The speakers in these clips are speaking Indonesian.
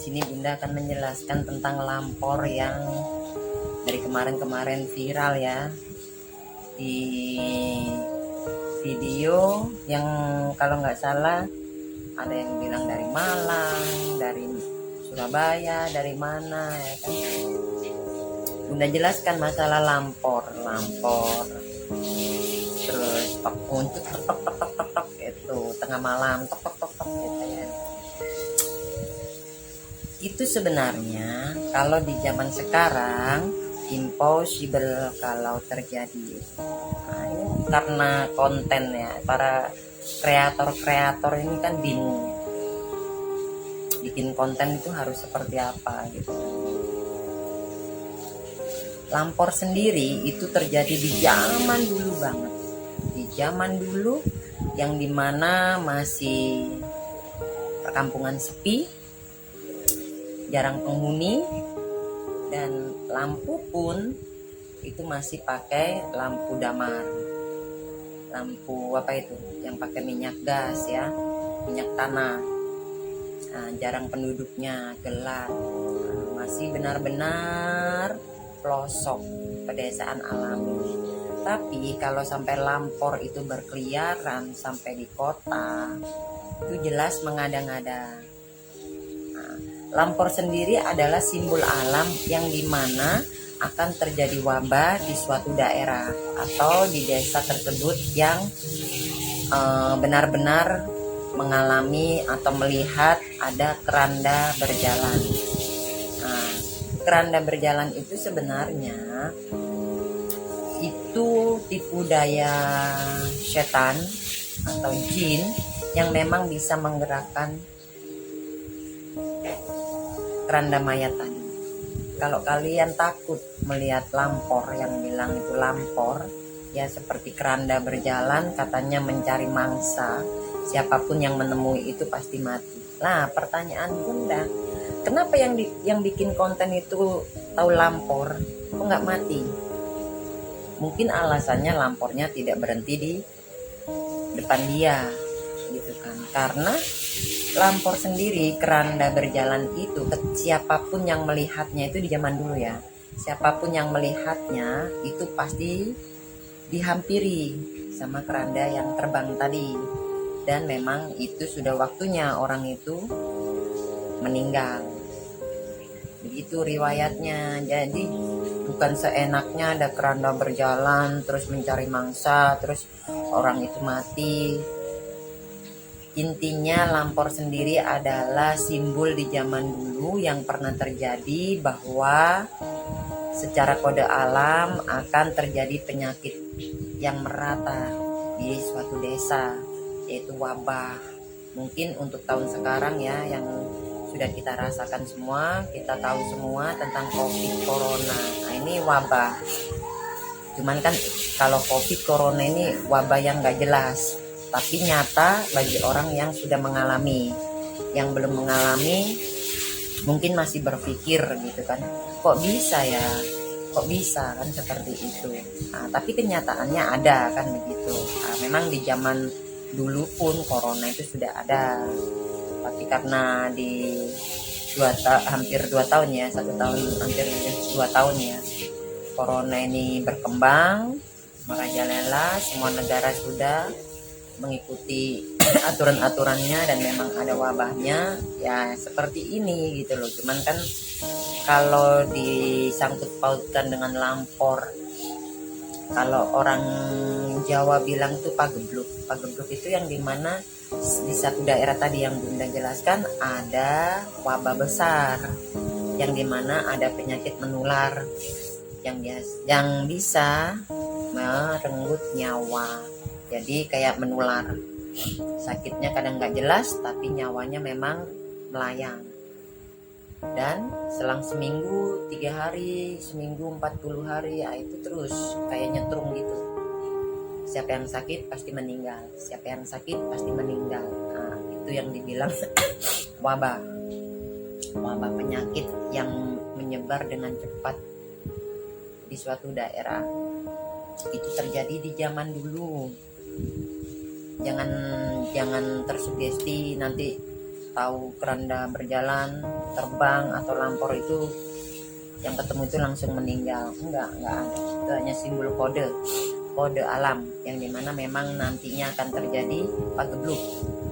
sini Bunda akan menjelaskan tentang lampor yang dari kemarin-kemarin viral ya, di video yang kalau nggak salah ada yang bilang dari Malang, dari Surabaya, dari mana ya kan. Bunda jelaskan masalah lampor terus muncul tok itu tengah malam tok gitu ya. Itu sebenarnya kalau di zaman sekarang impossible kalau terjadi. Nah, ini karena konten ya, para kreator ini kan bingung bikin konten itu harus seperti apa gitu. Lampor sendiri itu terjadi di zaman dulu banget, di zaman dulu yang dimana masih perkampungan sepi, jarang penghuni, dan lampu pun itu masih pakai lampu damar, lampu apa itu yang pakai minyak gas ya, minyak tanah. Nah, jarang penduduknya, gelap, masih benar-benar pelosok pedesaan alami. Tapi kalau sampai lampor itu berkeliaran sampai di kota, itu jelas mengada-ngada. Nah, lampor sendiri adalah simbol alam yang dimana akan terjadi wabah di suatu daerah atau di desa tersebut yang benar-benar mengalami atau melihat ada keranda berjalan. Nah, keranda berjalan itu sebenarnya itu tipu daya setan atau jin yang memang bisa menggerakkan keranda mayat tadi. Kalau kalian takut melihat lampor, yang bilang itu lampor ya seperti keranda berjalan, katanya mencari mangsa, siapapun yang menemui itu pasti mati. Nah, pertanyaan Bunda, kenapa yang bikin konten itu tahu lampor kok nggak mati? Mungkin alasannya lampornya tidak berhenti di depan dia gitu kan, karena lampor sendiri, keranda berjalan itu, siapapun yang melihatnya itu di zaman dulu ya, siapapun yang melihatnya itu pasti dihampiri sama keranda yang terbang tadi, dan memang itu sudah waktunya orang itu meninggal. Begitu riwayatnya. Jadi bukan seenaknya ada keranda berjalan terus mencari mangsa terus orang itu mati. Intinya lampor sendiri adalah simbol di zaman dulu yang pernah terjadi bahwa secara kode alam akan terjadi penyakit yang merata di suatu desa, yaitu wabah. Mungkin untuk tahun sekarang ya yang sudah kita rasakan semua, kita tahu semua tentang COVID Corona. Nah, ini wabah. Cuman kan kalau COVID Corona ini wabah yang gak jelas, tapi nyata bagi orang yang sudah mengalami. Yang belum mengalami mungkin masih berpikir gitu kan, kok bisa ya, kok bisa kan seperti itu. Nah, tapi kenyataannya ada kan begitu. Nah, memang di zaman dulu pun Corona itu sudah ada, tapi karena di hampir 2 tahun ya, 1 tahun hampir 2 tahun ya, Corona ini berkembang merajalela, semua negara sudah mengikuti aturan-aturannya dan memang ada wabahnya ya seperti ini gitu loh. Cuman kan kalau disangkut pautkan dengan lampor, kalau orang Jawa bilang tuh pagebluk. Pagebluk itu yang dimana di satu daerah tadi yang Bunda jelaskan ada wabah besar, yang dimana ada penyakit menular yang bisa merenggut nyawa. Jadi kayak menular, sakitnya kadang nggak jelas tapi nyawanya memang melayang. Dan selang seminggu 3 hari, seminggu 40 hari ya itu terus kayak nyetrum gitu. Siapa yang sakit pasti meninggal, siapa yang sakit pasti meninggal. Nah, itu yang dibilang wabah penyakit yang menyebar dengan cepat di suatu daerah. Itu terjadi di zaman dulu. Jangan tersugesti nanti tahu keranda berjalan, terbang atau lampor itu yang ketemu itu langsung meninggal. Enggak ada. Itu hanya simbol kode alam yang dimana memang nantinya akan terjadi pagebluk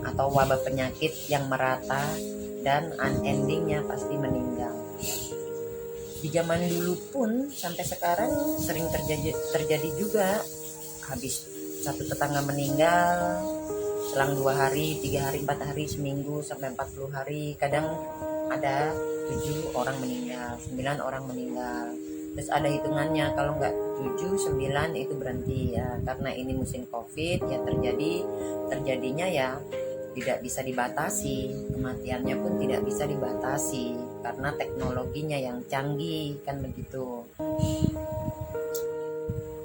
atau wabah penyakit yang merata dan unendingnya pasti meninggal. Di zaman dulu pun sampai sekarang sering terjadi juga, habis satu tetangga meninggal selang 2 hari, 3 hari, 4 hari, seminggu sampai 40 hari, kadang ada 7 orang meninggal, 9 orang meninggal. Terus ada hitungannya, kalau nggak 7, 9 itu berhenti ya, karena ini musim COVID ya, terjadinya ya tidak bisa dibatasi, kematiannya pun tidak bisa dibatasi karena teknologinya yang canggih kan begitu.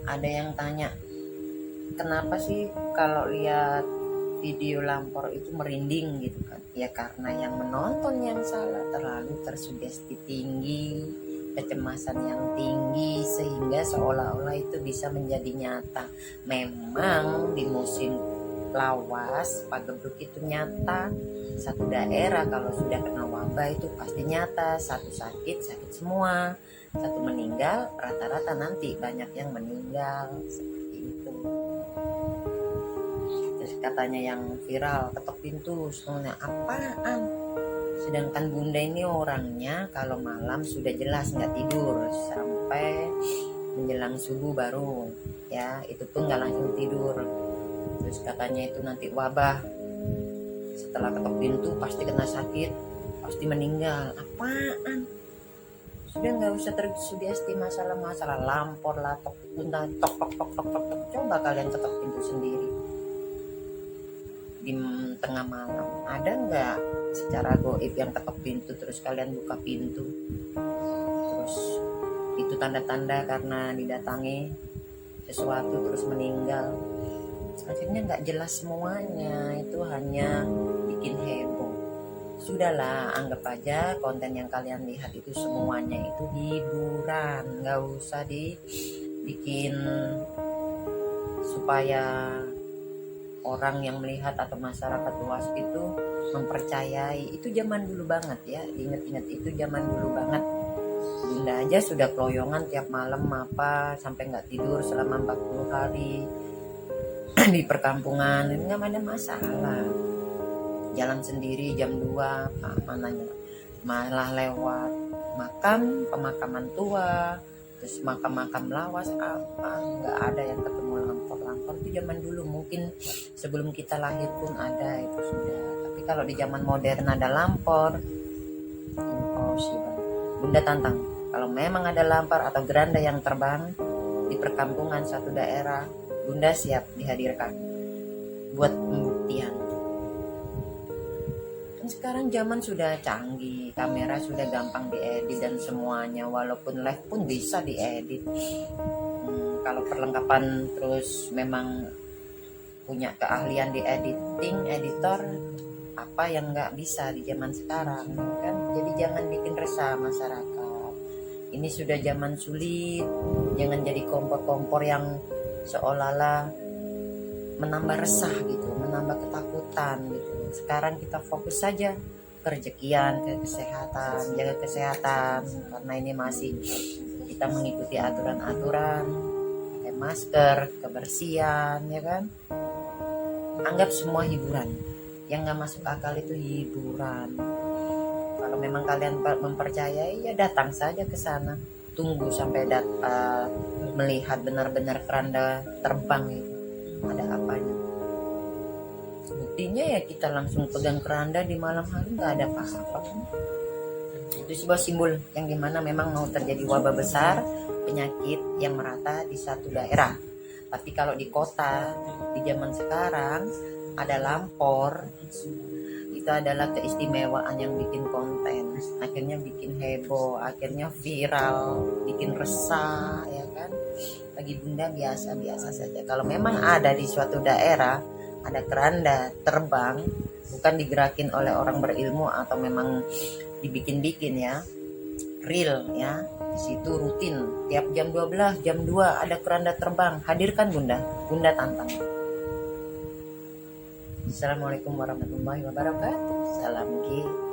Ada yang tanya, kenapa sih kalau lihat video lampor itu merinding gitu kan? Ya karena yang menonton yang salah, terlalu tersugesti tinggi, kecemasan yang tinggi, sehingga seolah-olah itu bisa menjadi nyata. Memang di musim lawas pagebluk itu nyata. Satu daerah kalau sudah kena wabah itu pasti nyata, satu sakit semua, satu meninggal, rata-rata nanti banyak yang meninggal seperti itu. Terus katanya yang viral, ketok pintu, semuanya apaan? Sedangkan bunda ini orangnya kalau malam sudah jelas nggak tidur sampai menjelang subuh baru ya, itu pun nggak langsung tidur. Terus katanya itu nanti wabah, setelah ketok pintu pasti kena sakit, pasti meninggal. Apaan? Sudah nggak usah tersugesti masalah lampor lah, tok. Coba kalian ketok pintu sendiri di tengah malam, ada nggak secara goib yang ketok pintu terus kalian buka pintu, terus itu tanda-tanda karena didatangi sesuatu terus meninggal? Akhirnya nggak jelas semuanya, itu hanya bikin heboh. Sudahlah, anggap aja konten yang kalian lihat itu semuanya itu hiburan, nggak usah dibikin supaya orang yang melihat atau masyarakat luas itu mempercayai. Itu zaman dulu banget ya, ingat-ingat itu zaman dulu banget. Bunda aja sudah keloyongan tiap malam apa sampai nggak tidur selama 40 hari di perkampungan, ini nggak ada masalah. Jalan sendiri jam 2 mananya, malah lewat pemakaman tua, terus makam lawas apa, nggak ada yang ketemu lampor. Itu zaman dulu, mungkin sebelum kita lahir pun ada itu sudah. Tapi kalau di zaman modern ada lampor, impossible. Bunda tantang, kalau memang ada lampor atau geranda yang terbang di perkampungan satu daerah, Bunda siap dihadirkan buat pembuktian. Dan sekarang zaman sudah canggih, kamera sudah gampang diedit dan semuanya, walaupun live pun bisa diedit. Kalau perlengkapan terus memang punya keahlian di editor, apa yang nggak bisa di zaman sekarang kan? Jadi jangan bikin resah masyarakat. Ini sudah zaman sulit, jangan jadi kompor-kompor yang seolah-olah menambah resah gitu, menambah ketakutan gitu. Sekarang kita fokus saja ke rezekian, ke kesehatan, jaga kesehatan, karena ini masih kita mengikuti aturan-aturan, pakai masker, kebersihan, ya kan. Anggap semua hiburan, yang nggak masuk akal itu hiburan. Kalau memang kalian mempercayai, ya datang saja ke sana, tunggu sampai melihat benar-benar keranda terbang itu ada apanya. Buktinya ya kita langsung pegang keranda di malam hari, nggak ada apa-apa kan. Itu sebuah simbol yang dimana memang mau terjadi wabah besar, penyakit yang merata di satu daerah. Tapi kalau di kota di zaman sekarang ada lampor, itu adalah keistimewaan yang bikin konten, akhirnya bikin heboh, akhirnya viral, bikin resah, ya kan. Bagi Bunda biasa-biasa saja. Kalau memang ada di suatu daerah ada keranda terbang, bukan digerakin oleh orang berilmu atau memang dibikin-bikin ya, real ya, di situ rutin tiap jam 12, jam 2 ada keranda terbang, hadirkan Bunda tantang. Assalamualaikum warahmatullahi wabarakatuh. Salam G.